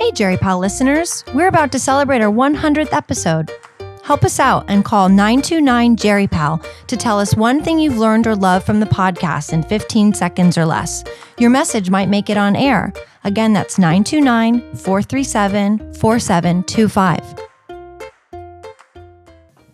Hey, GeriPal listeners, we're about to celebrate our 100th episode. Help us out and call 929-GeriPal to tell us one thing you've learned or loved from the podcast in 15 seconds or less. Your message might make it on air. Again, that's 929-437-4725.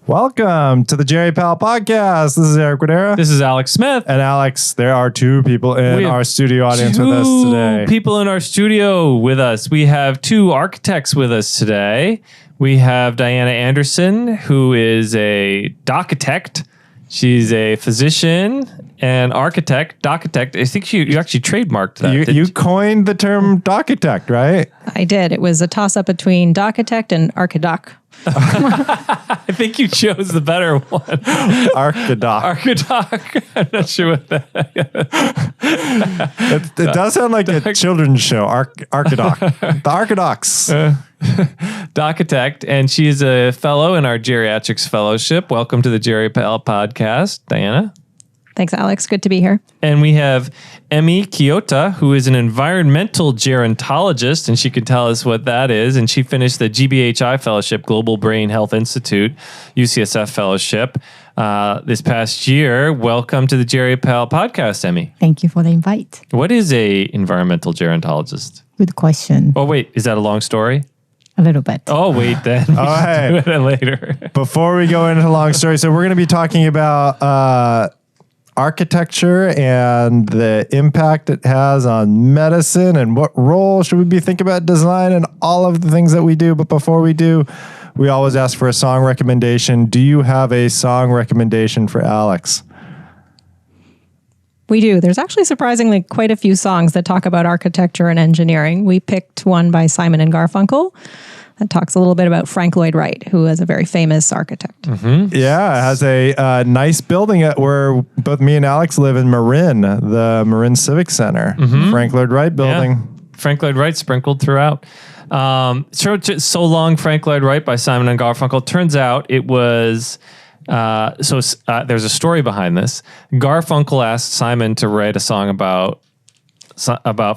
Welcome to the GeriPal podcast. This is Eric Guadera. This is Alex Smith. And Alex, there are two people in our studio audience with us today. People in our studio with us. We have two architects with us today. We have Diana Anderson, who is a Dochitect. She's a physician and architect. Dochitect. I think you actually trademarked that. You coined the term Dochitect, right? I did. It was a toss-up between Dochitect and Archidoc. I think you chose the better one. Archidoc. Archidoc. I'm not sure what that It does sound like a children's show. Archidoc. The Archidocs. Dochitect, and she is a fellow in our Geriatrics fellowship. Welcome to the GeriPal podcast, Diana. Thanks, Alex. Good to be here. And we have Kyota, who is an environmental gerontologist, and she can tell us what that is. And she finished the GBHI fellowship, Global Brain Health Institute, UCSF fellowship, this past year. Welcome to the GeriPal podcast, Emmy. Thank you for the invite. What is a environmental gerontologist? Good question. Oh, wait, is that a long story? A little bit. Oh, wait, then. We should do it later. Before we go into the long story, so we're going to be talking about architecture and the impact it has on medicine and what role should we be thinking about design and all of the things that we do. But before we do, we always ask for a song recommendation. Do you have a song recommendation for Alex? We do. There's actually surprisingly quite a few songs that talk about architecture and engineering. We picked one by Simon and Garfunkel that talks a little bit about Frank Lloyd Wright, who is a very famous architect. Mm-hmm. Yeah, it has a nice building where both me and Alex live in Marin, the Marin Civic Center. Mm-hmm. Frank Lloyd Wright building. Yeah. Frank Lloyd Wright sprinkled throughout. So Long, Frank Lloyd Wright by Simon and Garfunkel. Turns out it was... there's a story behind this. Garfunkel asked Simon to write a song about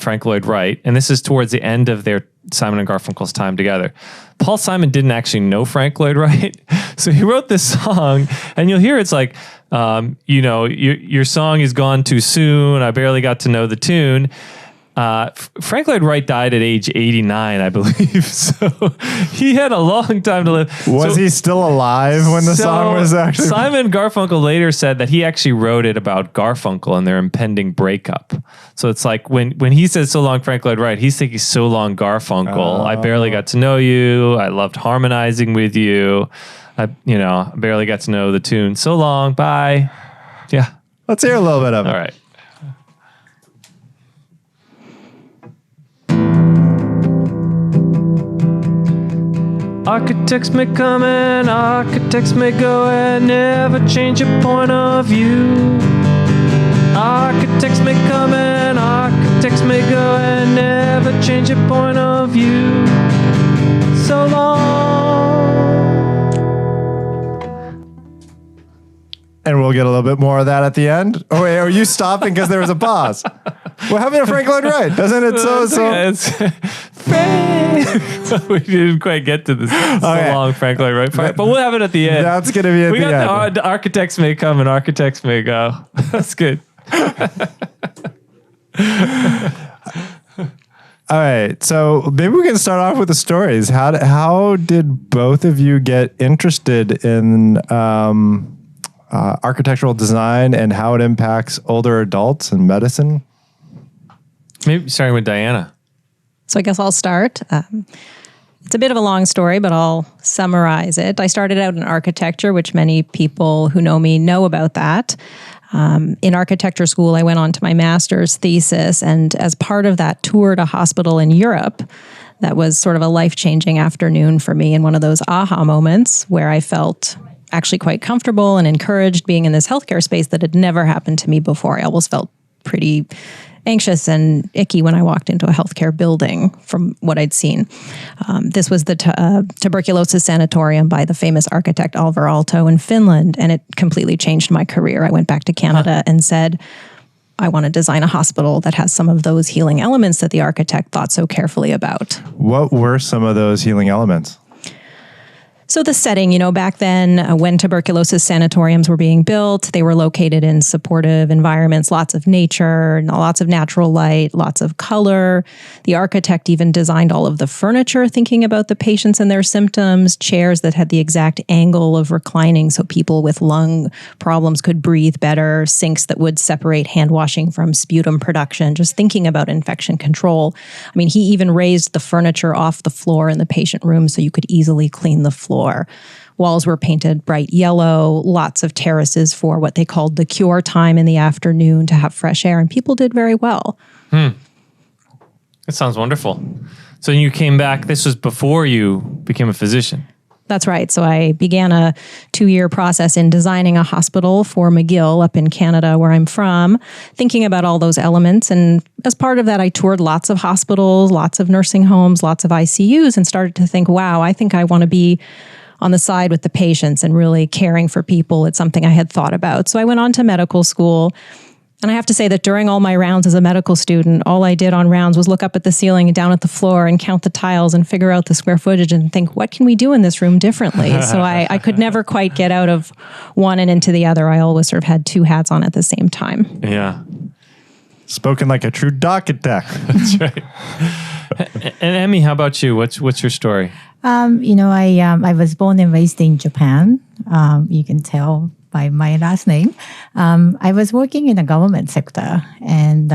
Frank Lloyd Wright, and this is towards the end of their Simon and Garfunkel's time together. Paul Simon didn't actually know Frank Lloyd Wright, so he wrote this song, and you'll hear it's like, your song is gone too soon. I barely got to know the tune. Frank Lloyd Wright died at age 89, I believe. So he had a long time to live. Was he still alive when the song was actually... Simon Garfunkel later said that he actually wrote it about Garfunkel and their impending breakup. So it's like when he says "So long, Frank Lloyd Wright," he's thinking "So long, Garfunkel. I barely got to know you. I loved harmonizing with you. I barely got to know the tune. So long, bye." Yeah. Let's hear a little bit of it. All right. Architects may come and architects may go and never change your point of view. Architects may come and architects may go and never change your point of view. So long. And we'll get a little bit more of that at the end. Oh, wait, are you stopping because there was a pause? What happened to Frank Lloyd Wright? Doesn't it we didn't quite get to this long Frank Lloyd Wright part, but we'll have it at the end. That's going to be at the end. The architects may come and architects may go. That's good. All right, so maybe we can start off with the stories. How did both of you get interested in architectural design and how it impacts older adults and medicine? Maybe starting with Diana. So I guess I'll start. It's a bit of a long story, but I'll summarize it. I started out in architecture, which many people who know me know about that. In architecture school, I went on to my master's thesis, and as part of that, toured a hospital in Europe. That was sort of a life-changing afternoon for me, and one of those aha moments where I felt actually quite comfortable and encouraged being in this healthcare space that had never happened to me before. I always felt pretty anxious and icky when I walked into a healthcare building from what I'd seen. This was the Tuberculosis Sanatorium by the famous architect Alvar Aalto in Finland, and it completely changed my career. I went back to Canada and said, I want to design a hospital that has some of those healing elements that the architect thought so carefully about. What were some of those healing elements? So the setting, back then when tuberculosis sanatoriums were being built, they were located in supportive environments, lots of nature, lots of natural light, lots of color. The architect even designed all of the furniture thinking about the patients and their symptoms, chairs that had the exact angle of reclining so people with lung problems could breathe better, sinks that would separate hand washing from sputum production, just thinking about infection control. I mean, he even raised the furniture off the floor in the patient room so you could easily clean the floor. Walls were painted bright yellow, lots of terraces for what they called the cure time in the afternoon to have fresh air, and people did very well. That sounds wonderful. So you came back, this was before you became a physician. That's right. So I began a 2-year process in designing a hospital for Mcgill up in Canada, where I'm from, thinking about all those elements. And as part of that, I toured lots of hospitals, lots of nursing homes, lots of ICUs, and started to think, wow, I think I want to be on the side with the patients and really caring for people. It's something I had thought about. So I went on to medical school. And I have to say that during all my rounds as a medical student, all I did on rounds was look up at the ceiling and down at the floor and count the tiles and figure out the square footage and think, what can we do in this room differently? So I could never quite get out of one and into the other. I always sort of had two hats on at the same time. Yeah. Spoken like a true Dochitect. That's right. And Emmy, how about you? What's your story? I was born and raised in Japan. You can tell by my last name. I was working in the government sector. And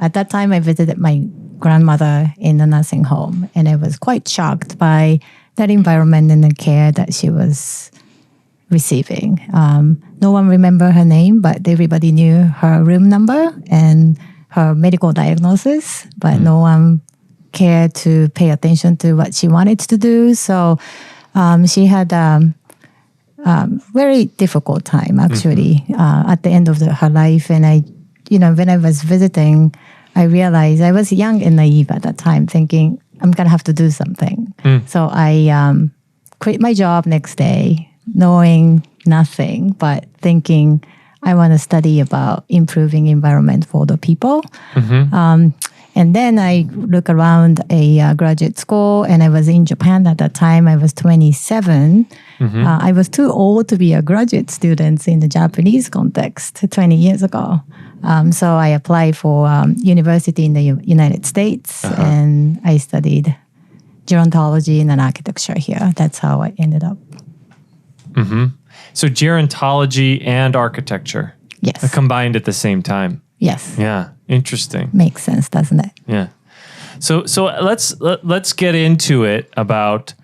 at that time, I visited my grandmother in a nursing home. And I was quite shocked by that environment and the care that she was receiving. No one remembered her name, but everybody knew her room number and her medical diagnosis, but no one cared to pay attention to what she wanted to do. So she had very difficult time, actually, at the end of her life. And when I was visiting, I realized I was young and naive at that time, thinking I'm going to have to do something. So I quit my job next day, knowing nothing, but thinking I want to study about improving environment for the people. And then I look around a graduate school, and I was in Japan at that time. I was 27. I was too old to be a graduate student in the Japanese context 20 years ago. So I applied for university in the United States, and I studied gerontology and architecture here. That's how I ended up. So gerontology and architecture combined at the same time. Yes. Yeah. Interesting. Makes sense, doesn't it? Yeah. So let's get into it about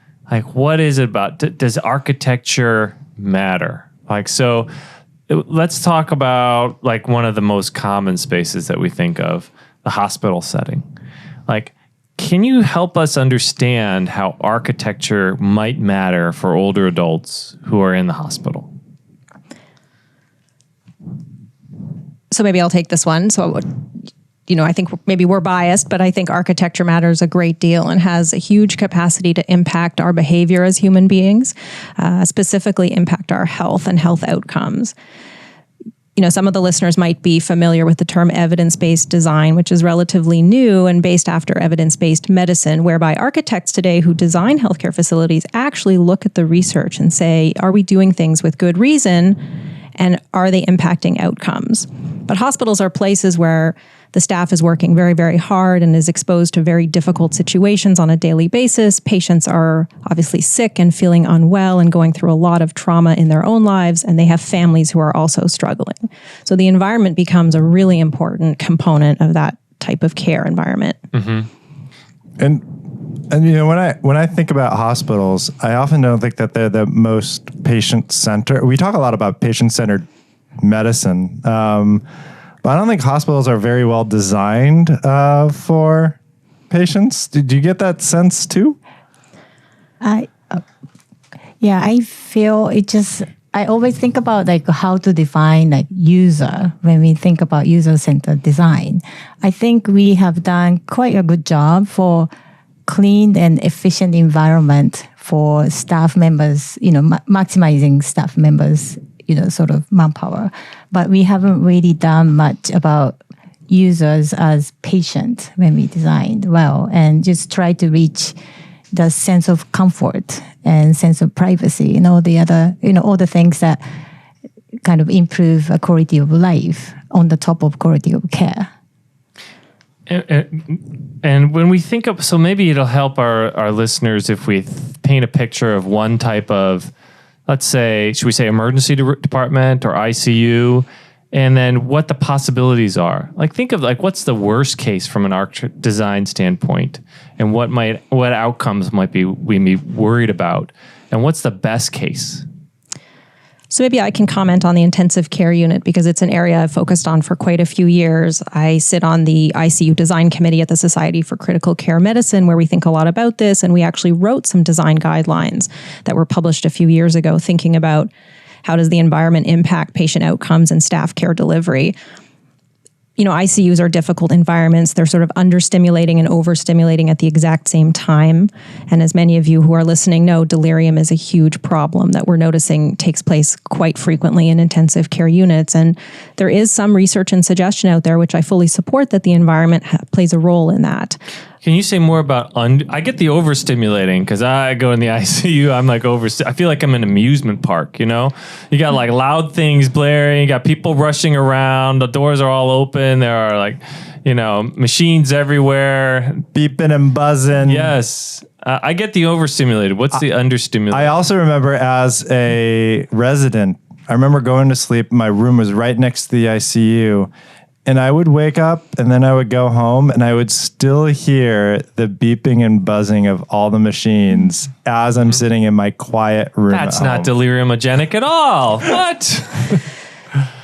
what is it about? Does architecture matter? Let's talk about one of the most common spaces that we think of, the hospital setting. Can you help us understand how architecture might matter for older adults who are in the hospital? So maybe I'll take this one. So, I think maybe we're biased, but I think architecture matters a great deal and has a huge capacity to impact our behavior as human beings, specifically impact our health and health outcomes. Some of the listeners might be familiar with the term evidence-based design, which is relatively new and based after evidence-based medicine, whereby architects today who design healthcare facilities actually look at the research and say, are we doing things with good reason? And are they impacting outcomes? But hospitals are places where the staff is working very, very hard and is exposed to very difficult situations on a daily basis. Patients are obviously sick and feeling unwell and going through a lot of trauma in their own lives, and they have families who are also struggling. So the environment becomes a really important component of that type of care environment. And when I think about hospitals, I often don't think that they're the most patient-centered. We talk a lot about patient-centered medicine, but I don't think hospitals are very well designed for patients. Did you get that sense too? I feel I always think about how to define user when we think about user-centered design. I think we have done quite a good job for clean and efficient environment for staff members, maximizing staff members, sort of manpower. But we haven't really done much about users as patients when we designed well, and just try to reach the sense of comfort and sense of privacy and all the other, all the things that kind of improve a quality of life on the top of quality of care. And when we think of, so maybe it'll help our listeners if we paint a picture of one type of, let's say, should we say emergency department or ICU, and then what the possibilities are. Like think of like what's the worst case from an design standpoint, and what outcomes might be we be worried about, and what's the best case. So maybe I can comment on the intensive care unit because it's an area I've focused on for quite a few years. I sit on the ICU design committee at the Society for Critical Care Medicine, where we think a lot about this. And we actually wrote some design guidelines that were published a few years ago, thinking about how does the environment impact patient outcomes and staff care delivery. ICUs are difficult environments. They're sort of understimulating and overstimulating at the exact same time. And as many of you who are listening know, delirium is a huge problem that we're noticing takes place quite frequently in intensive care units. And there is some research and suggestion out there, which I fully support, that the environment plays a role in that. Can you say more about, I get the overstimulating because I go in the ICU, I'm like I feel like I'm in an amusement park, You got like loud things blaring, you got people rushing around, the doors are all open, there are like, machines everywhere. Beeping and buzzing. Yes. I get the overstimulated. What's the understimulated? I also remember as a resident, I remember going to sleep, my room was right next to the ICU. And I would wake up and then I would go home and I would still hear the beeping and buzzing of all the machines as I'm sitting in my quiet room. That's not deliriumogenic at all. What?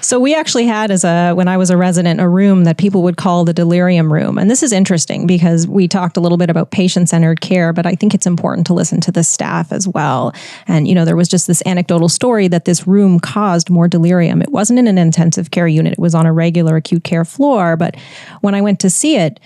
So we actually had, when I was a resident, a room that people would call the Delirium Room. And this is interesting because we talked a little bit about patient-centered care, but I think it's important to listen to the staff as well. And, there was just this anecdotal story that this room caused more delirium. It wasn't in an intensive care unit. It was on a regular acute care floor. But when I went to see it,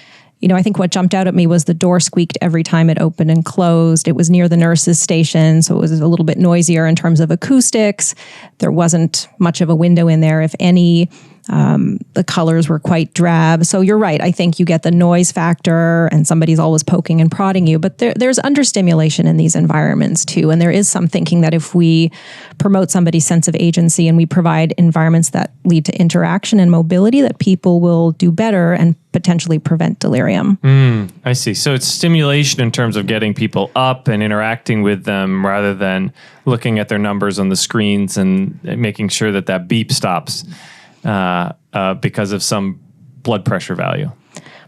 I think what jumped out at me was the door squeaked every time it opened and closed. It was near the nurse's station, so it was a little bit noisier in terms of acoustics. There wasn't much of a window in there, if any. The colors were quite drab. So you're right. I think you get the noise factor and somebody's always poking and prodding you. But there's understimulation in these environments too. And there is some thinking that if we promote somebody's sense of agency and we provide environments that lead to interaction and mobility, that people will do better and potentially prevent delirium. I see. So it's stimulation in terms of getting people up and interacting with them rather than looking at their numbers on the screens and making sure that beep stops. Because of some blood pressure value.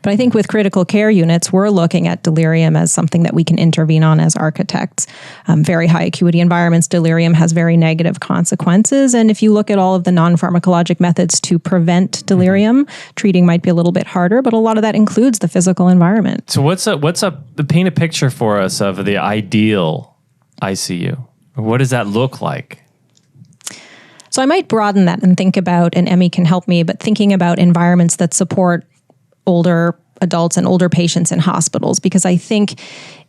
But I think with critical care units, we're looking at delirium as something that we can intervene on as architects. Very high acuity environments, delirium has very negative consequences. And if you look at all of the non-pharmacologic methods to prevent delirium, treating might be a little bit harder, but a lot of that includes the physical environment. So paint a picture for us of the ideal ICU. What does that look like? So I might broaden that and think about, and Emmy can help me, but thinking about environments that support older adults and older patients in hospitals, because I think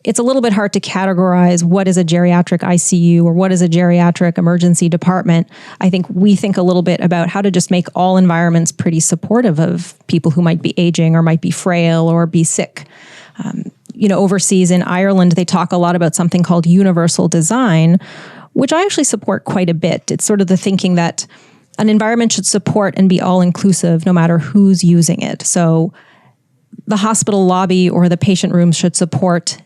it's a little bit hard to categorize what is a geriatric ICU or what is a geriatric emergency department. I think we think a little bit about how to just make all environments pretty supportive of people who might be aging or might be frail or be sick. Overseas in Ireland, they talk a lot about something called universal design, which I actually support quite a bit. It's sort of the thinking that an environment should support and be all-inclusive no matter who's using it. So the hospital lobby or the patient room should support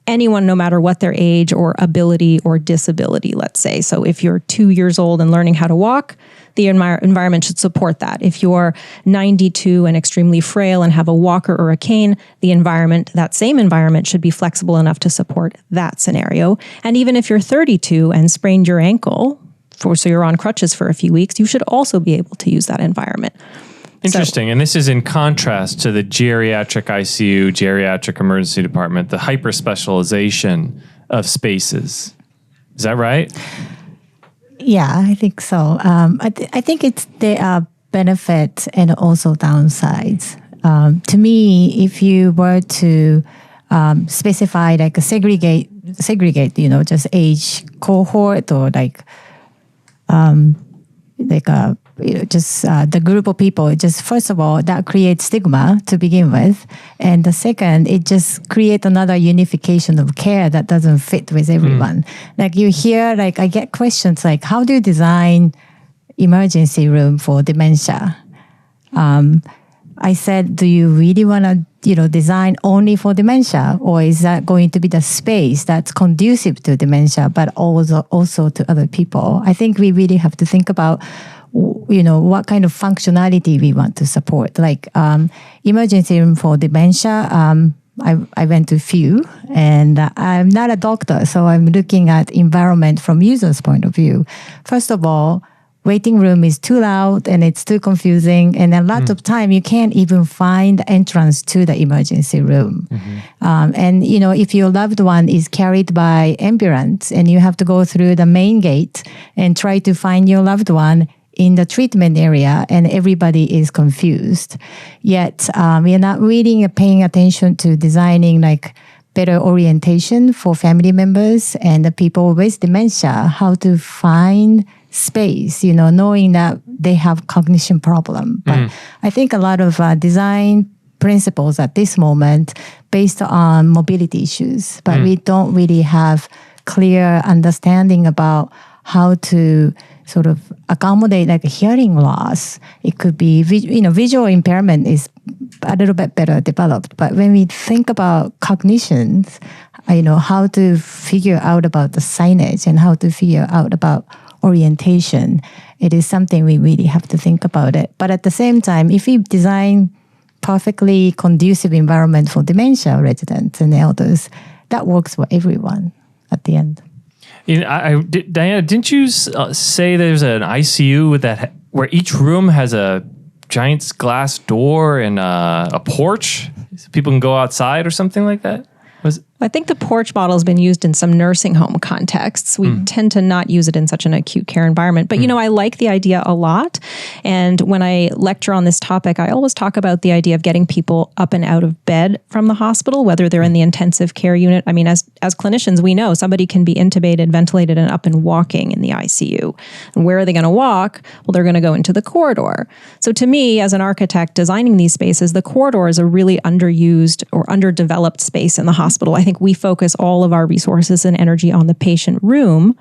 anyone no matter what their age or ability or disability, let's say. So if you're 2 years old and learning how to walk, the environment should support that. If you're 92 and extremely frail and have a walker or a cane, that same environment should be flexible enough to support that scenario. And even if you're 32 and sprained your ankle, so you're on crutches for a few weeks, you should also be able to use that environment. Interesting. And this is in contrast to the geriatric ICU, geriatric emergency department, the hyper-specialization of spaces. Is that right? Yeah, I think so. I think there are benefits and also downsides. To me, if you were to specify like segregate, just age cohort or like just the group of people. Just first of all, that creates stigma to begin with, and the second, it just creates another unification of care that doesn't fit with everyone. Like you hear, like I get questions like, how do you design emergency room for dementia? I said, do you really want to, design only for dementia, or is that going to be the space that's conducive to dementia, but also to other people? I think we really have to think about, what kind of functionality we want to support. Like emergency room for dementia, I went to few, and I'm not a doctor, so I'm looking at environment from user's point of view. First of all, waiting room is too loud and it's too confusing, and a lot of time you can't even find the entrance to the emergency room. And if your loved one is carried by ambulance and you have to go through the main gate and try to find your loved one in the treatment area, and everybody is confused. Yet we are not really paying attention to designing like better orientation for family members and the people with dementia, how to find space, knowing that they have cognition problem. But I think a lot of design principles at this moment based on mobility issues, but we don't really have clear understanding about how to sort of accommodate like a hearing loss. It could be, visual impairment is a little bit better developed. But when we think about cognitions, how to figure out about the signage and how to figure out about orientation, it is something we really have to think about it. But at the same time, if we design perfectly conducive environment for dementia residents and elders, that works for everyone at the end. Diana, didn't you say there's an ICU with that where each room has a giant glass door and a porch? So people can go outside or something like that? I think the porch model has been used in some nursing home contexts. We tend to not use it in such an acute care environment. But, I like the idea a lot. And when I lecture on this topic, I always talk about the idea of getting people up and out of bed from the hospital, whether they're in the intensive care unit. I mean, as clinicians, we know somebody can be intubated, ventilated, and up and walking in the ICU. And where are they going to walk? Well, they're going to go into the corridor. So to me, as an architect designing these spaces, the corridor is a really underused or underdeveloped space in the hospital. I think we focus all of our resources and energy on the patient room.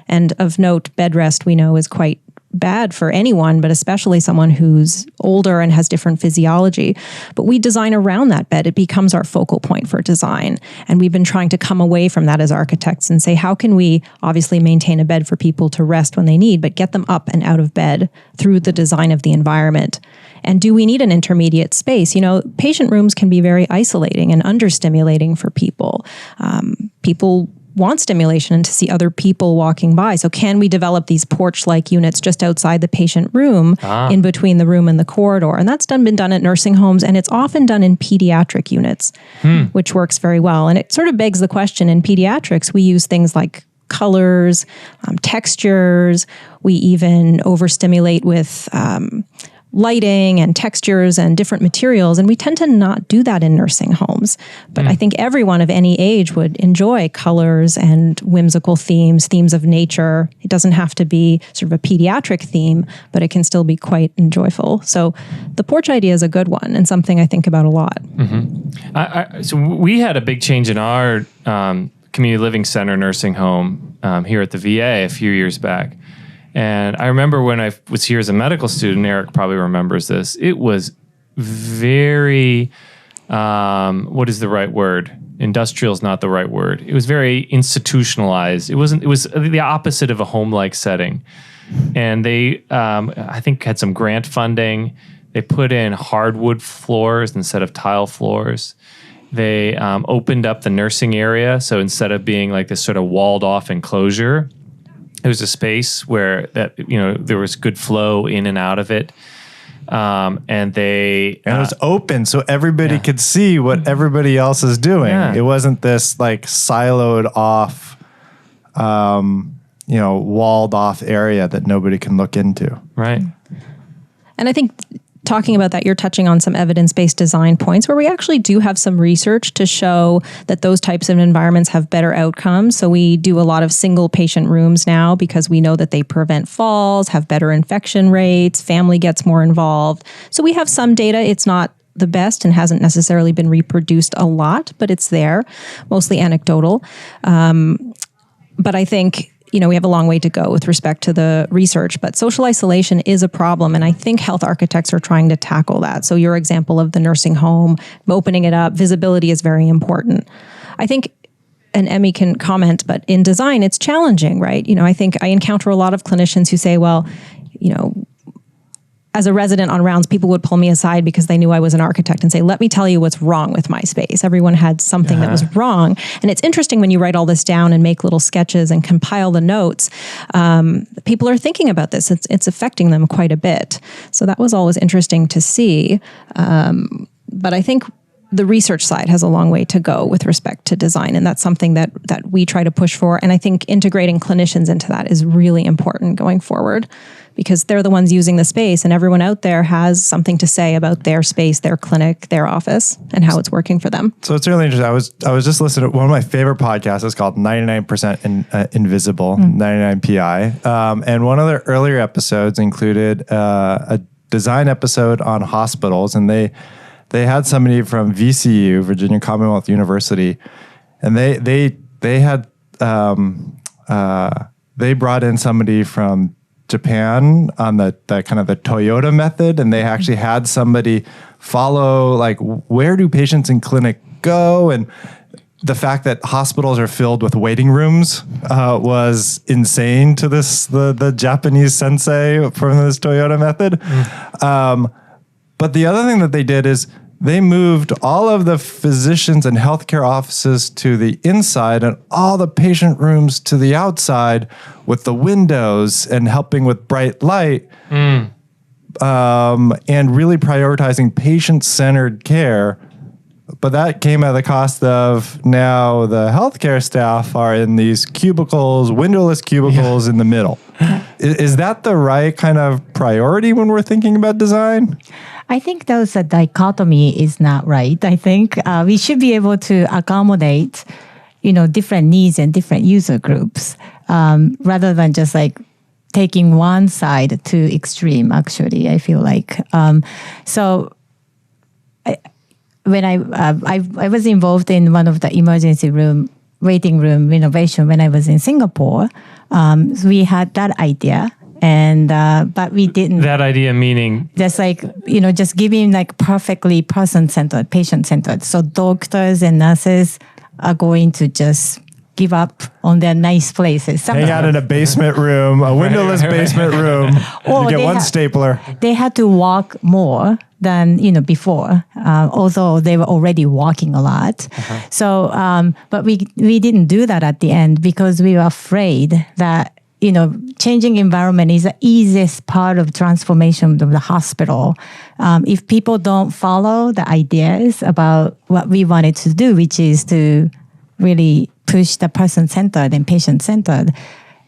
And of note, bed rest we know is quite bad for anyone, but especially someone who's older and has different physiology. But we design around that bed. It becomes our focal point for design. And we've been trying to come away from that as architects and say, how can we obviously maintain a bed for people to rest when they need, but get them up and out of bed through the design of the environment? And do we need an intermediate space? Patient rooms can be very isolating and understimulating for people. People want stimulation and to see other people walking by. So can we develop these porch-like units just outside the patient room, in between the room and the corridor? And that's been done at nursing homes, and it's often done in pediatric units, which works very well. And it sort of begs the question, in pediatrics, we use things like colors, textures. We even overstimulate with lighting and textures and different materials. And we tend to not do that in nursing homes. But I think everyone of any age would enjoy colors and whimsical themes of nature. It doesn't have to be sort of a pediatric theme, but it can still be quite enjoyable. So the porch idea is a good one and something I think about a lot. So we had a big change in our community living center nursing home here at the VA a few years back. And I remember when I was here as a medical student, Eric probably remembers this, it was very, what is the right word? Industrial is not the right word. It was very institutionalized. It was the opposite of a home-like setting. And they, I think, had some grant funding. They put in hardwood floors instead of tile floors. They opened up the nursing area. So instead of being like this sort of walled off enclosure, it was a space where there was good flow in and out of it. And it was open so everybody could see what everybody else is doing. Yeah. It wasn't this like siloed off, walled off area that nobody can look into. Right. And I think talking about that, you're touching on some evidence-based design points where we actually do have some research to show that those types of environments have better outcomes. So we do a lot of single patient rooms now because we know that they prevent falls, have better infection rates, family gets more involved. So we have some data. It's not the best and hasn't necessarily been reproduced a lot, but it's there, mostly anecdotal. But I think, we have a long way to go with respect to the research, but social isolation is a problem. And I think health architects are trying to tackle that. So your example of the nursing home, opening it up, visibility is very important. I think, and Emmy can comment, but in design, it's challenging, right? I think I encounter a lot of clinicians who say, well, as a resident on rounds, people would pull me aside because they knew I was an architect and say, let me tell you what's wrong with my space. Everyone had something that was wrong. And it's interesting when you write all this down and make little sketches and compile the notes, people are thinking about this. It's affecting them quite a bit. So that was always interesting to see. But I think the research side has a long way to go with respect to design. And that's something that we try to push for. And I think integrating clinicians into that is really important going forward, because they're the ones using the space and everyone out there has something to say about their space, their clinic, their office, and how it's working for them. So it's really interesting. I was just listening to one of my favorite podcasts. It's called 99% Invisible, 99PI. And one of their earlier episodes included a design episode on hospitals. And they had somebody from VCU, Virginia Commonwealth University, and they had they brought in somebody from Japan on the kind of the Toyota method, and they actually had somebody follow, like, where do patients in clinic go, and the fact that hospitals are filled with waiting rooms was insane to the Japanese sensei from this Toyota method. But the other thing that they did is they moved all of the physicians and healthcare offices to the inside and all the patient rooms to the outside with the windows and helping with bright light, and really prioritizing patient-centered care. But that came at the cost of now the healthcare staff are in these cubicles, windowless cubicles in the middle. Is that the right kind of priority when we're thinking about design? I think those dichotomy is not right. I think we should be able to accommodate, different needs and different user groups, rather than just like taking one side to extreme. Actually, I feel like when I was involved in one of the emergency room waiting room renovation when I was in Singapore, we had that idea. And but we didn't. That idea meaning just like just giving like perfectly person-centered, patient-centered. So doctors and nurses are going to just give up on their nice places. Hang out in a basement room, a windowless basement room. You get one stapler. They had to walk more than before, although they were already walking a lot. So, but we didn't do that at the end because we were afraid that changing environment is the easiest part of transformation of the hospital. If people don't follow the ideas about what we wanted to do, which is to really push the person-centered and patient-centered,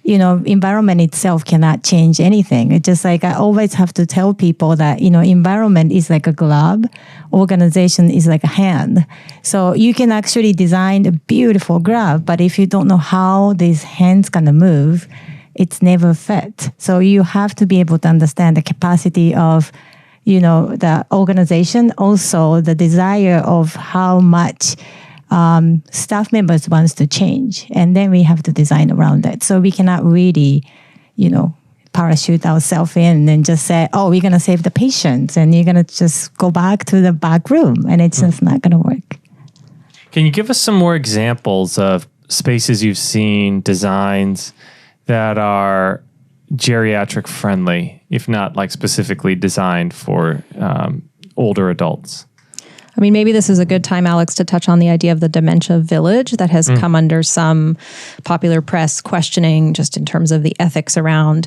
environment itself cannot change anything. It's just like I always have to tell people that, environment is like a glove, organization is like a hand. So you can actually design a beautiful glove, but if you don't know how these hands gonna move, it's never fit. So you have to be able to understand the capacity of, the organization, also the desire of how much staff members wants to change. And then we have to design around it. So we cannot really, parachute ourselves in and just say, oh, we're going to save the patients and you're going to just go back to the back room. And it's just not going to work. Can you give us some more examples of spaces you've seen, designs that are geriatric friendly, if not like specifically designed for older adults? I mean, maybe this is a good time, Alex, to touch on the idea of the Dementia Village that has come under some popular press questioning just in terms of the ethics around,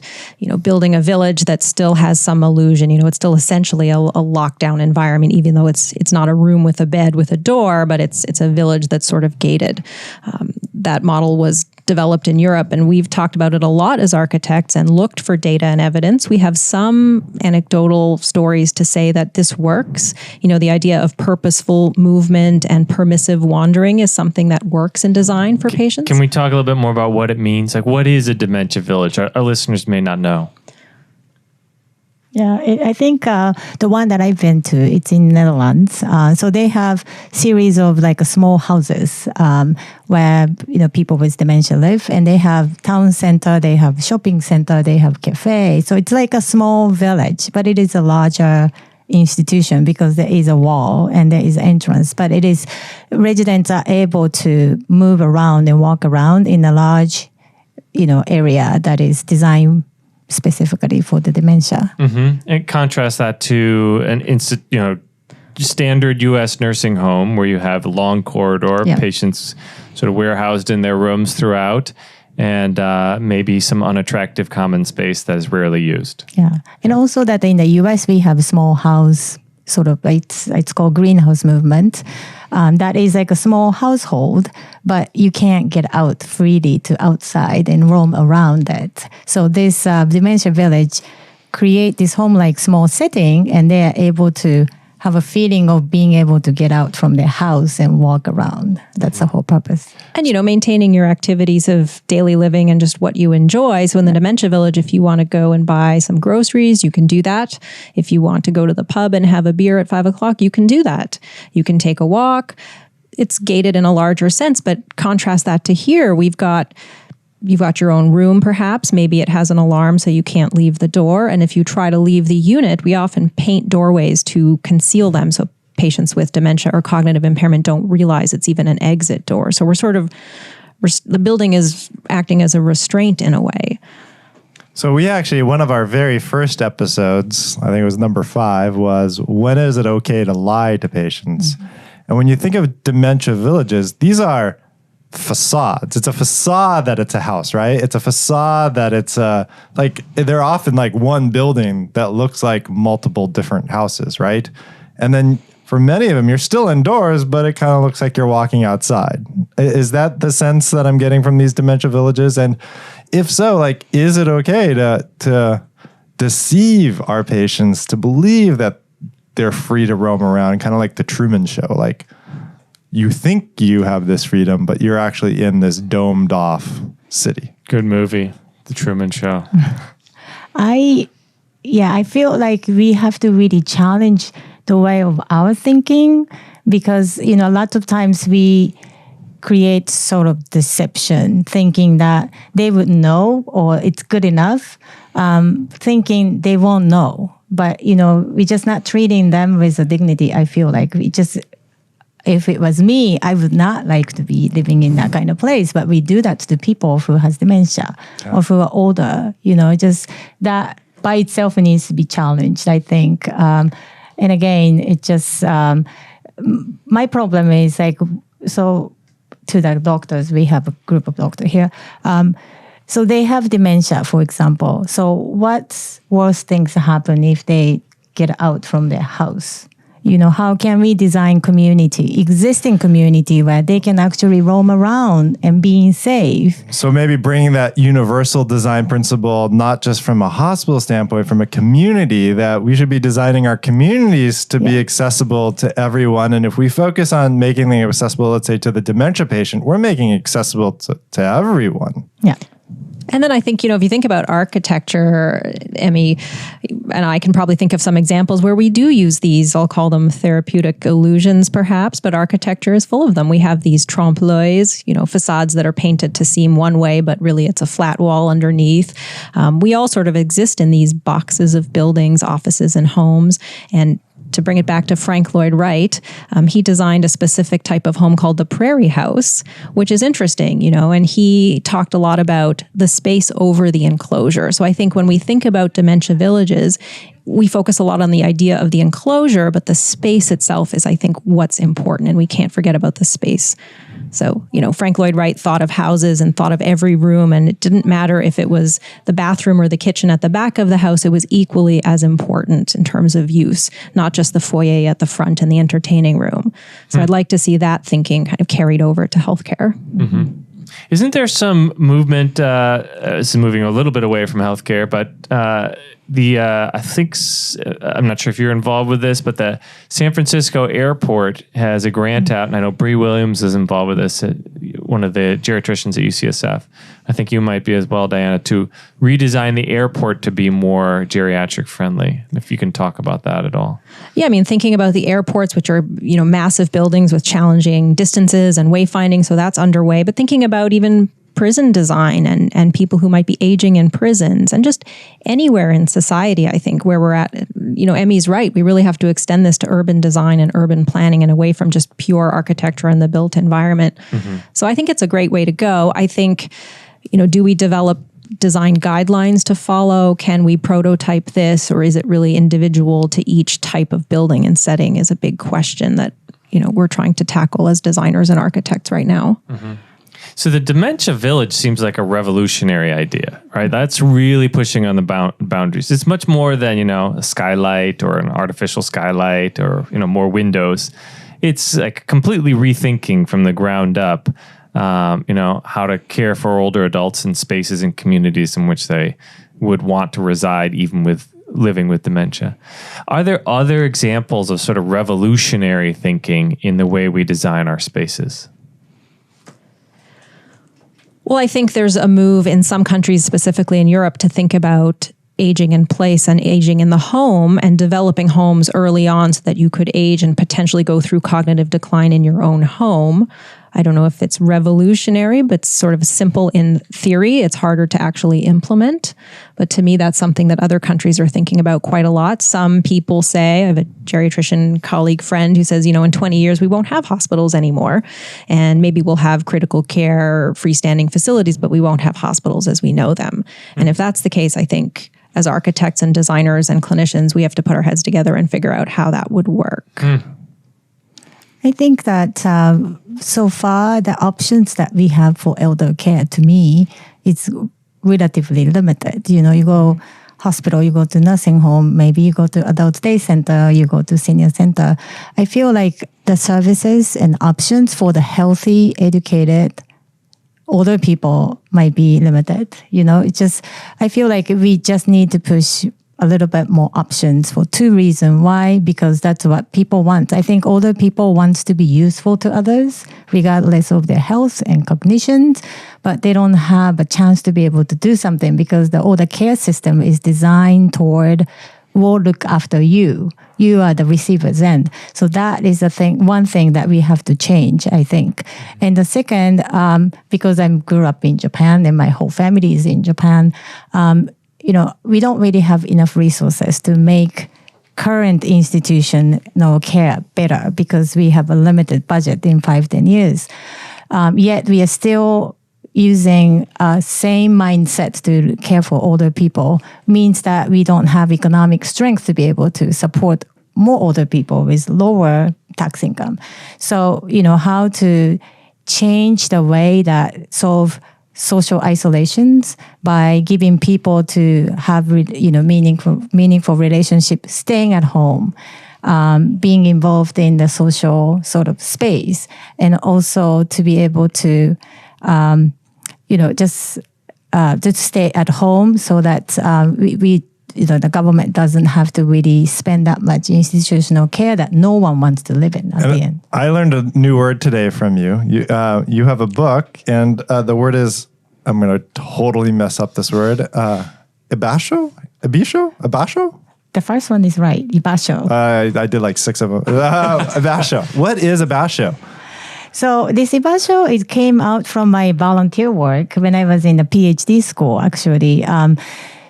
building a village that still has some illusion. It's still essentially a lockdown environment, even though it's not a room with a bed with a door, but it's a village that's sort of gated. That model was developed in Europe, and we've talked about it a lot as architects and looked for data and evidence. We have some anecdotal stories to say that this works. The idea of purposeful movement and permissive wandering is something that works in design for patients. Can we talk a little bit more about what it means? Like, what is a dementia village? Our listeners may not know. Yeah, I think the one that I've been to, it's in Netherlands. So they have series of like small houses where people with dementia live, and they have town center, they have shopping center, they have cafe. So it's like a small village, but it is a larger institution because there is a wall and there is entrance. But it is residents are able to move around and walk around in a large, area that is designed specifically for the dementia. Mm-hmm. And contrast that to an standard U.S. nursing home where you have a long corridor, patients sort of warehoused in their rooms throughout, and maybe some unattractive common space that is rarely used. Yeah, and also that in the U.S. we have a small house, sort of it's called greenhouse movement. That is like a small household, but you can't get out freely to outside and roam around it. So this Dementia Village create this home-like small setting, and they are able to have a feeling of being able to get out from their house and walk around. That's the whole purpose. And, maintaining your activities of daily living and just what you enjoy. So in the Dementia Village, if you want to go and buy some groceries, you can do that. If you want to go to the pub and have a beer at 5 o'clock, you can do that. You can take a walk. It's gated in a larger sense, but contrast that to here. You've got your own room, perhaps. Maybe it has an alarm so you can't leave the door. And if you try to leave the unit, we often paint doorways to conceal them so patients with dementia or cognitive impairment don't realize it's even an exit door. So the building is acting as a restraint in a way. So we actually, one of our very first episodes, I think it was number 5, was when is it okay to lie to patients? Mm-hmm. And when you think of dementia villages, these are facades. It's a facade that it's a house, right? It's a facade that it's they're often like one building that looks like multiple different houses, right? And then for many of them, you're still indoors, but it kind of looks like you're walking outside. Is that the sense that I'm getting from these dementia villages? And if so, is it okay to deceive our patients to believe that they're free to roam around, kind of like the Truman Show, you think you have this freedom, but you're actually in this domed off city. Good movie, The Truman Show. I feel like we have to really challenge the way of our thinking because, a lot of times we create sort of deception, thinking that they would know or it's good enough, thinking they won't know. But, we're just not treating them with a dignity. I feel like if it was me, I would not like to be living in that kind of place. But we do that to people who has dementia or who are older. Just that by itself needs to be challenged, I think. And again, it just, my problem is so to the doctors, we have a group of doctors here. So they have dementia, for example. So what's worst things happen if they get out from their house? How can we design existing community where they can actually roam around and being safe? So maybe bringing that universal design principle, not just from a hospital standpoint, from a community, that we should be designing our communities to be accessible to everyone. And if we focus on making them accessible, let's say to the dementia patient, we're making it accessible to everyone. Yeah. And then I think, if you think about architecture, Emmy, and I can probably think of some examples where we do use these, I'll call them therapeutic illusions perhaps, but architecture is full of them. We have these trompe-l'oeils, facades that are painted to seem one way, but really it's a flat wall underneath. We all sort of exist in these boxes of buildings, offices, and homes. And to bring it back to Frank Lloyd Wright, he designed a specific type of home called the Prairie House, which is interesting, and he talked a lot about the space over the enclosure. So I think when we think about dementia villages, we focus a lot on the idea of the enclosure, but the space itself is, I think, what's important, and we can't forget about the space. So, Frank Lloyd Wright thought of houses and thought of every room, and it didn't matter if it was the bathroom or the kitchen at the back of the house, it was equally as important in terms of use, not just the foyer at the front and the entertaining room. So I'd like to see that thinking kind of carried over to healthcare. Mm-hmm. Isn't there some movement? This is moving a little bit away from healthcare, but I'm not sure if you're involved with this, but the San Francisco airport has a grant out, and I know Bree Williams is involved with this, one of the geriatricians at UCSF. I think you might be as well, Diana, to redesign the airport to be more geriatric friendly. If you can talk about that at all. Yeah, I mean, thinking about the airports, which are, massive buildings with challenging distances and wayfinding, so that's underway. But thinking about even prison design and people who might be aging in prisons and just anywhere in society, I think, where we're at, Emmy's right. We really have to extend this to urban design and urban planning and away from just pure architecture and the built environment. Mm-hmm. So I think it's a great way to go. I think, do we develop design guidelines to follow? Can we prototype this, or is it really individual to each type of building and setting is a big question that, we're trying to tackle as designers and architects right now. Mm-hmm. So the Dementia Village seems like a revolutionary idea, right? That's really pushing on the boundaries. It's much more than, a skylight or an artificial skylight or, more windows. It's like completely rethinking from the ground up, how to care for older adults in spaces and communities in which they would want to reside, even with living with dementia. Are there other examples of sort of revolutionary thinking in the way we design our spaces? Well, I think there's a move in some countries, specifically in Europe, to think about aging in place and aging in the home and developing homes early on so that you could age and potentially go through cognitive decline in your own home. I don't know if it's revolutionary, but sort of simple in theory. It's harder to actually implement. But to me, that's something that other countries are thinking about quite a lot. Some people say, I have a geriatrician colleague friend who says, in 20 years, we won't have hospitals anymore. And maybe we'll have critical care, freestanding facilities, but we won't have hospitals as we know them. And if that's the case, I think as architects and designers and clinicians, we have to put our heads together and figure out how that would work. I think that so far, the options that we have for elder care, to me, it's relatively limited. You go hospital, you go to nursing home, maybe you go to adult day center, you go to senior center. I feel like the services and options for the healthy, educated, older people might be limited. I feel like we just need to push a little bit more options for two reasons. Why? Because that's what people want. I think older people want to be useful to others, regardless of their health and cognitions, but they don't have a chance to be able to do something because the older care system is designed toward we'll look after you. You are the receiver's end. So that is one thing that we have to change, I think. And the second, because I grew up in Japan and my whole family is in Japan, we don't really have enough resources to make current institutional care better because we have a limited budget in 5-10 years. Yet we are still using same mindset to care for older people means that we don't have economic strength to be able to support more older people with lower tax income. So, how to change the way that solve social isolations by giving people to have meaningful relationship, staying at home, being involved in the social sort of space, and also to be able to just stay at home so that we the government doesn't have to really spend that much institutional care that no one wants to live in at the end. I learned a new word today from you. You have a book, and the word is, I'm going to totally mess up this word, ibasho? Ibasho? The first one is right, ibasho. I did like 6 of them. Ibasho. What is ibasho? So this ibasho, it came out from my volunteer work when I was in the PhD school, actually.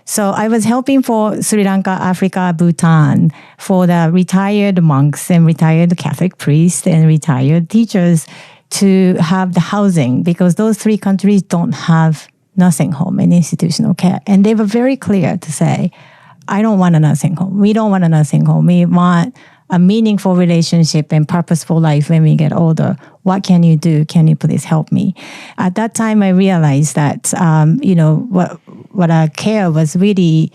So I was helping for Sri Lanka, Africa, Bhutan, for the retired monks and retired Catholic priests and retired teachers to have the housing because those 3 countries don't have nursing home and institutional care. And they were very clear to say, I don't want a nursing home. We don't want a nursing home. We want a meaningful relationship and purposeful life when we get older. What can you do? Can you please help me? At that time, I realized that, what our care was really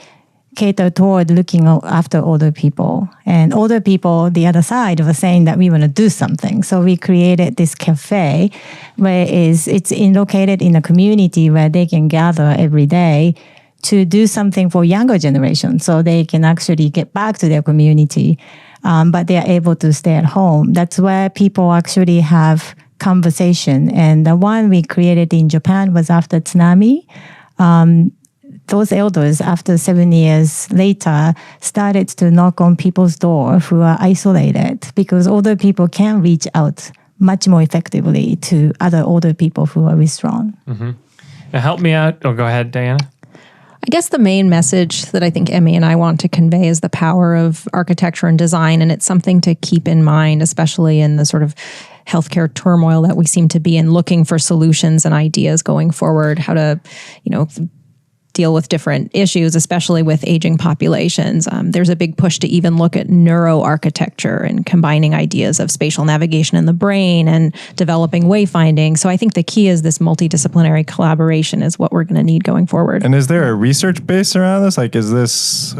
cater toward looking after older people. And older people, the other side, were saying that we want to do something. So we created this cafe where it's located in a community where they can gather every day to do something for younger generation, so they can actually get back to their community, but they are able to stay at home. That's where people actually have conversation. And the one we created in Japan was after tsunami. Those elders, after 7 years later, started to knock on people's door who are isolated, because older people can reach out much more effectively to other older people who are withdrawn. Mm-hmm. Now help me out. Oh, go ahead, Diana. I guess the main message that I think Emmy and I want to convey is the power of architecture and design, and it's something to keep in mind, especially in the sort of healthcare turmoil that we seem to be in, looking for solutions and ideas going forward, how to, deal with different issues, especially with aging populations. There's a big push to even look at neuroarchitecture and combining ideas of spatial navigation in the brain and developing wayfinding. So I think the key is this multidisciplinary collaboration is what we're going to need going forward. And is there a research base around this? Like, is this,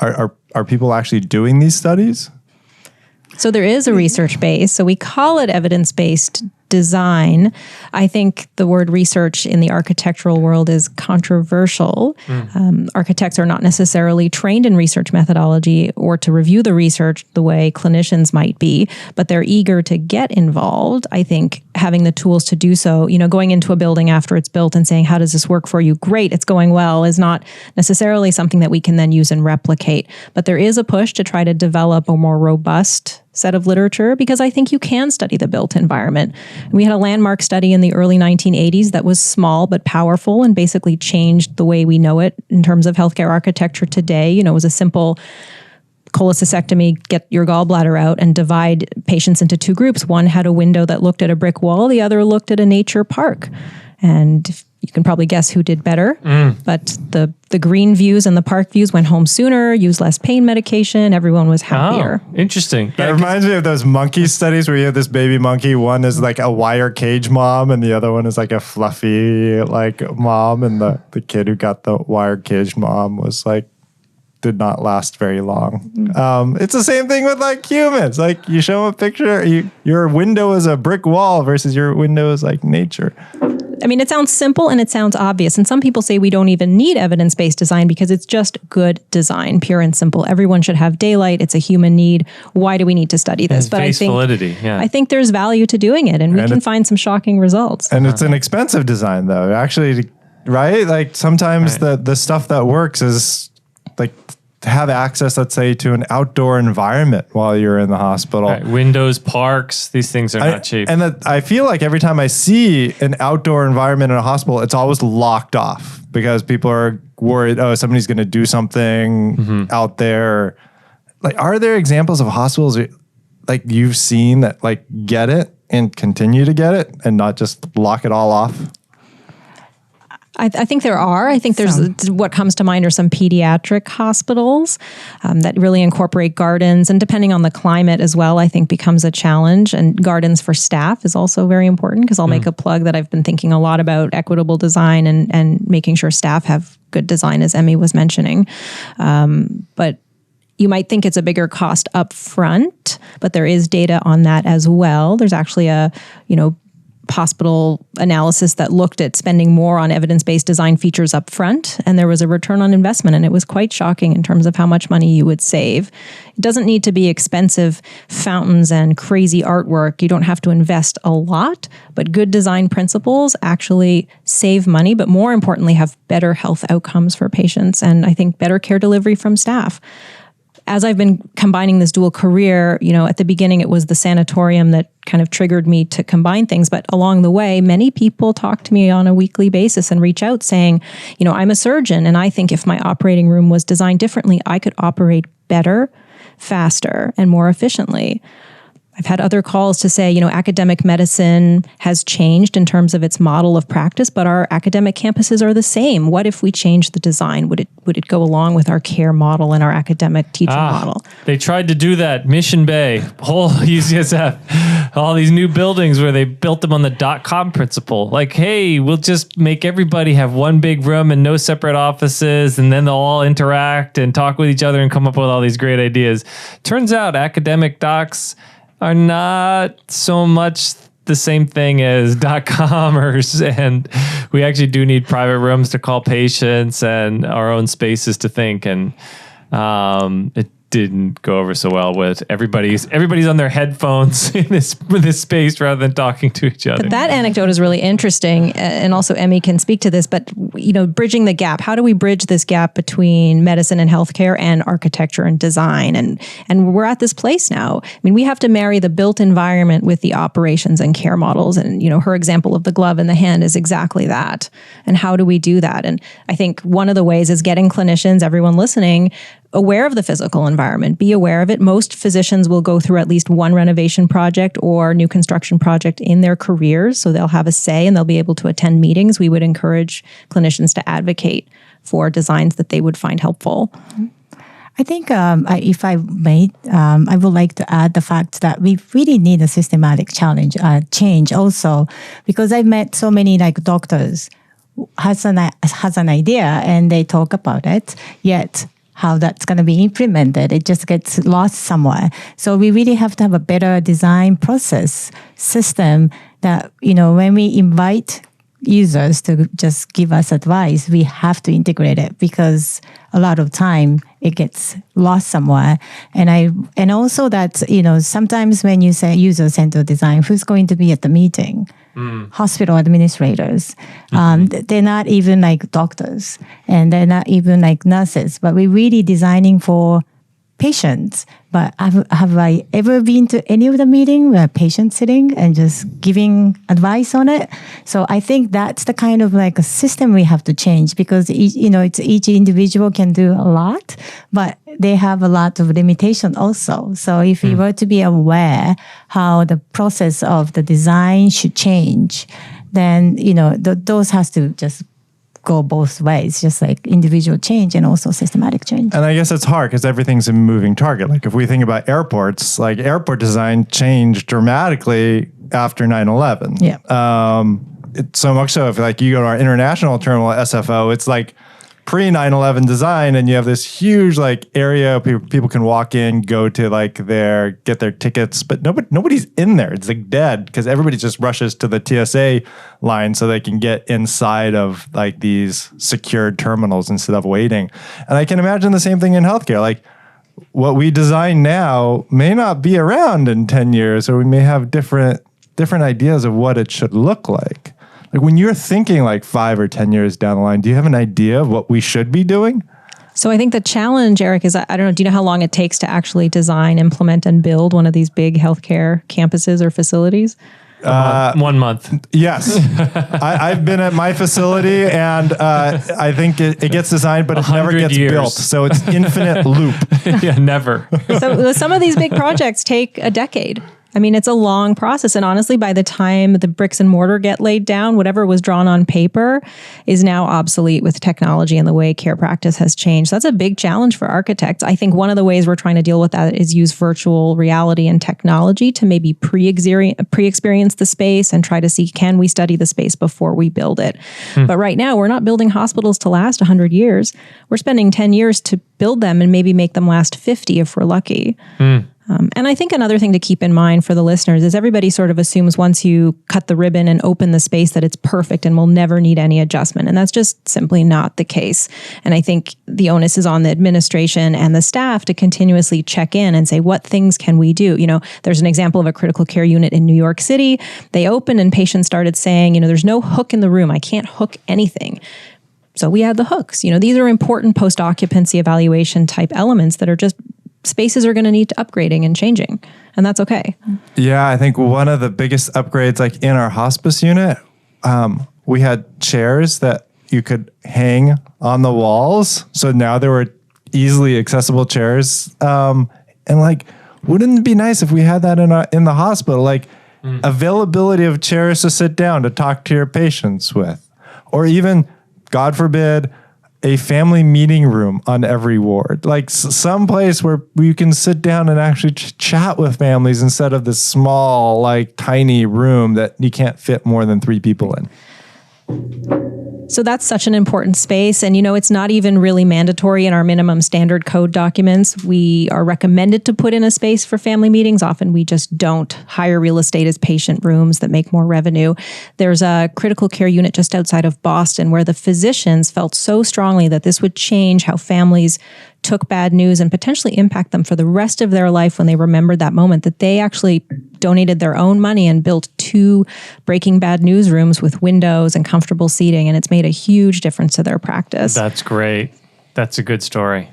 are people actually doing these studies? So there is a research base. So we call it evidence-based design. I think the word research in the architectural world is controversial. Architects are not necessarily trained in research methodology or to review the research the way clinicians might be, but they're eager to get involved. I think having the tools to do so, going into a building after it's built and saying, how does this work for you? Great, it's going well, is not necessarily something that we can then use and replicate. But there is a push to try to develop a more robust set of literature, because I think you can study the built environment. We had a landmark study in the early 1980s that was small but powerful and basically changed the way we know it in terms of healthcare architecture today. It was a simple cholecystectomy, get your gallbladder out and divide patients into two groups. One had a window that looked at a brick wall, the other looked at a nature park. And you can probably guess who did better, but the green views and the park views went home sooner, used less pain medication, everyone was happier. Oh, interesting. That reminds me of those monkey studies where you have this baby monkey. One is like a wire cage mom and the other one is like a fluffy mom. And the kid who got the wire cage mom was did not last very long. It's the same thing with humans. You show them a picture, your window is a brick wall versus your window is nature. I mean, it sounds simple and it sounds obvious. And some people say we don't even need evidence-based design because it's just good design, pure and simple. Everyone should have daylight. It's a human need. Why do we need to study this? But validity. Yeah. I think there's value to doing it, and we can find some shocking results. And it's an expensive design, though. Actually, right? Sometimes the stuff that works is to have access, let's say, to an outdoor environment while you're in the hospital. Right. Windows, parks, these things are not cheap. And I feel like every time I see an outdoor environment in a hospital, it's always locked off because people are worried, somebody's going to do something out there. Are there examples of hospitals you've seen that get it and continue to get it and not just lock it all off? I think there are. I think there's what comes to mind are some pediatric hospitals that really incorporate gardens, and depending on the climate as well, I think becomes a challenge. And gardens for staff is also very important, because I'll make a plug that I've been thinking a lot about equitable design and making sure staff have good design, as Emmy was mentioning. But you might think it's a bigger cost up front, but there is data on that as well. There's actually a, hospital analysis that looked at spending more on evidence-based design features up front, and there was a return on investment, and it was quite shocking in terms of how much money you would save. It doesn't need to be expensive fountains and crazy artwork. You don't have to invest a lot, but good design principles actually save money, but more importantly, have better health outcomes for patients, and I think better care delivery from staff. As I've been combining this dual career, at the beginning it was the sanatorium that kind of triggered me to combine things. But along the way, many people talk to me on a weekly basis and reach out saying, I'm a surgeon and I think if my operating room was designed differently, I could operate better, faster, and more efficiently. I've had other calls to say, academic medicine has changed in terms of its model of practice, but our academic campuses are the same. What if we change the design? Would it go along with our care model and our academic teaching model? They tried to do that. Mission Bay, whole UCSF, all these new buildings where they built them on the .com principle. Like, hey, we'll just make everybody have one big room and no separate offices, and then they'll all interact and talk with each other and come up with all these great ideas. Turns out academic docs are not so much the same thing as .comers, and we actually do need private rooms to call patients and our own spaces to think. And it didn't go over so well with everybody's on their headphones in this space rather than talking to each other. But that anecdote is really interesting, and also Emmy can speak to this, but bridging the gap. How do we bridge this gap between medicine and healthcare and architecture and design? And we're at this place now. I mean, we have to marry the built environment with the operations and care models. And her example of the glove in the hand is exactly that. And how do we do that? And I think one of the ways is getting clinicians, everyone listening, aware of the physical environment, be aware of it. Most physicians will go through at least one renovation project or new construction project in their careers, so they'll have a say and they'll be able to attend meetings. We would encourage clinicians to advocate for designs that they would find helpful. I think if I may, I would like to add the fact that we really need a systematic change also, because I've met so many doctors has an idea and they talk about it, yet how that's going to be implemented, it just gets lost somewhere. So we really have to have a better design process system that, when we invite users to just give us advice, we have to integrate it, because a lot of time it gets lost somewhere. And also that, sometimes when you say user-centered design, who's going to be at the meeting? Hospital administrators. They're not even like doctors, and they're not even like nurses, but we're really designing for patients. But have I ever been to any of the meeting where patients sitting and just giving advice on it? So I think that's the kind of like a system we have to change, because each individual can do a lot, but they have a lot of limitation also. So if we were to be aware how the process of the design should change, then those has to just go both ways, just like individual change and also systematic change. And I guess it's hard because everything's a moving target. Like if we think about airports, like airport design changed dramatically after 9/11. Yeah. It's so much so if like you go to our international terminal at SFO, it's like pre 9/11 design, and you have this huge like area people can walk in, go to like get their tickets, but nobody's in there. It's like dead because everybody just rushes to the TSA line so they can get inside of like these secured terminals instead of waiting. And I can imagine the same thing in healthcare. Like what we design now may not be around in 10 years, or we may have different ideas of what it should look like. Like when you're thinking like 5 or 10 years down the line, do you have an idea of what we should be doing? So I think the challenge, Eric, is, I don't know, do you know how long it takes to actually design, implement, and build one of these big healthcare campuses or facilities? 1 month. Yes. I've been at my facility, and I think it gets designed, but it never gets built. So it's infinite loop. Yeah, never. So some of these big projects take a decade. I mean, it's a long process. And honestly, by the time the bricks and mortar get laid down, whatever was drawn on paper is now obsolete with technology and the way care practice has changed. So that's a big challenge for architects. I think one of the ways we're trying to deal with that is use virtual reality and technology to maybe pre-experience the space and try to see, can we study the space before we build it? But right now, we're not building hospitals to last 100 years. We're spending 10 years to build them and maybe make them last 50 if we're lucky. And I think another thing to keep in mind for the listeners is everybody sort of assumes once you cut the ribbon and open the space that it's perfect and will never need any adjustment. And that's just simply not the case. And I think the onus is on the administration and the staff to continuously check in and say, what things can we do? There's an example of a critical care unit in New York City. They opened and patients started saying, there's no hook in the room. I can't hook anything. So we had the hooks. These are important post-occupancy evaluation type elements that are just spaces are going to need upgrading and changing, and that's okay. Yeah, I think one of the biggest upgrades, like in our hospice unit, we had chairs that you could hang on the walls. So now there were easily accessible chairs. And like Wouldn't it be nice if we had that in the hospital? Like availability of chairs to sit down to talk to your patients with, or even, God forbid, a family meeting room on every ward, like some place where you can sit down and actually chat with families instead of this small, like tiny room that you can't fit more than 3 people in. So that's such an important space. And, it's not even really mandatory in our minimum standard code documents. We are recommended to put in a space for family meetings. Often we just don't hire real estate as patient rooms that make more revenue. There's a critical care unit just outside of Boston where the physicians felt so strongly that this would change how families took bad news and potentially impact them for the rest of their life when they remembered that moment, that they actually donated their own money and built 2 Breaking Bad newsrooms with windows and comfortable seating. And it's made a huge difference to their practice. That's great. That's a good story.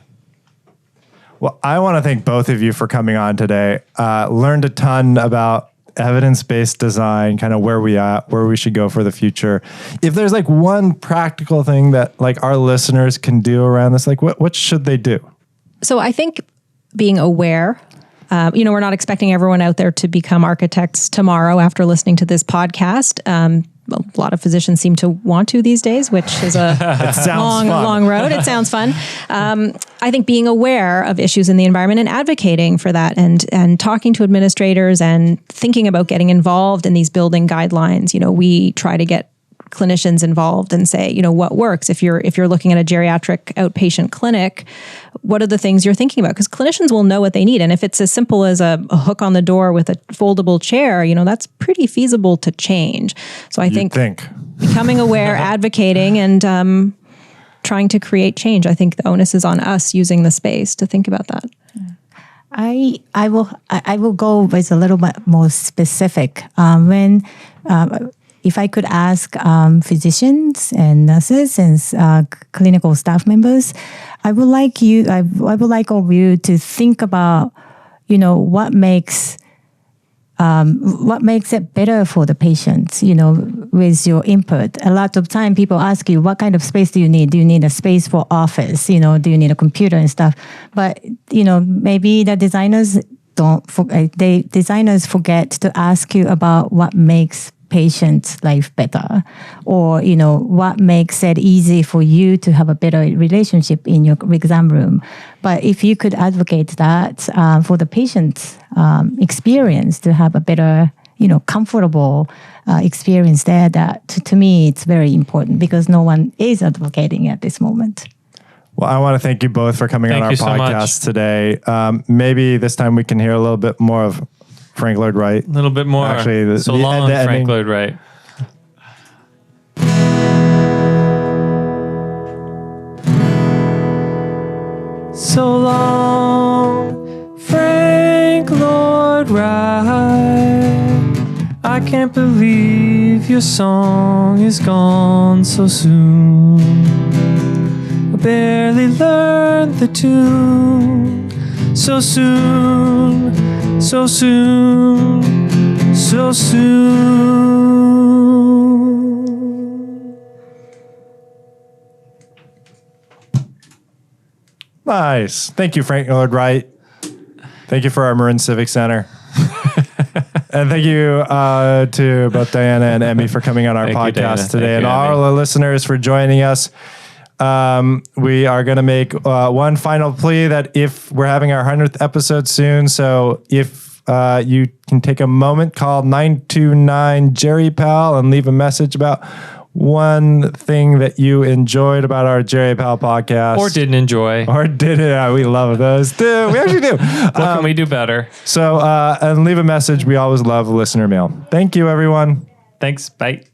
Well, I want to thank both of you for coming on today. Learned a ton about evidence-based design, kind of where we should go for the future. If there's like one practical thing that like our listeners can do around this, like what should they do? So I think being aware, we're not expecting everyone out there to become architects tomorrow after listening to this podcast. A lot of physicians seem to want to these days, which is a long road. It sounds fun. I think being aware of issues in the environment and advocating for that and talking to administrators and thinking about getting involved in these building guidelines. We try to get clinicians involved and say, what works. If you're looking at a geriatric outpatient clinic, what are the things you're thinking about? Because clinicians will know what they need. And if it's as simple as a hook on the door with a foldable chair, that's pretty feasible to change. So I think becoming aware, advocating, and trying to create change. I think the onus is on us using the space to think about that. I will go with a little bit more specific. If I could ask physicians and nurses and clinical staff members, I would like all of you to think about, what makes it better for the patient, with your input. A lot of time people ask you, what kind of space do you need? Do you need a space for office? Do you need a computer and stuff? But, maybe the designers forget to ask you about what makes patient life better, or what makes it easy for you to have a better relationship in your exam room. But if you could advocate that for the patient's experience, to have a better comfortable experience there, that to me it's very important, because no one is advocating at this moment. Well, I want to thank you both for coming on our podcast today. Maybe this time we can hear a little bit more of Frank Lloyd Wright. A little bit more. Actually, so long, Frank Lloyd Wright. So long, Frank Lloyd Wright. I can't believe your song is gone so soon. I barely learned the tune so soon. So soon, so soon. Nice. Thank you, Frank Lloyd Wright. Thank you for our Marin Civic Center. And thank you to both Diana and Emmy for coming on our podcast today, and all the listeners for joining us. We are going to make one final plea that if we're having our 100th episode soon, so if you can take a moment, call 929 GeriPal and leave a message about one thing that you enjoyed about our GeriPal podcast. Or didn't enjoy. Or did it. Yeah, we love those too. We actually do. What can we do better? So, and leave a message. We always love listener mail. Thank you, everyone. Thanks. Bye.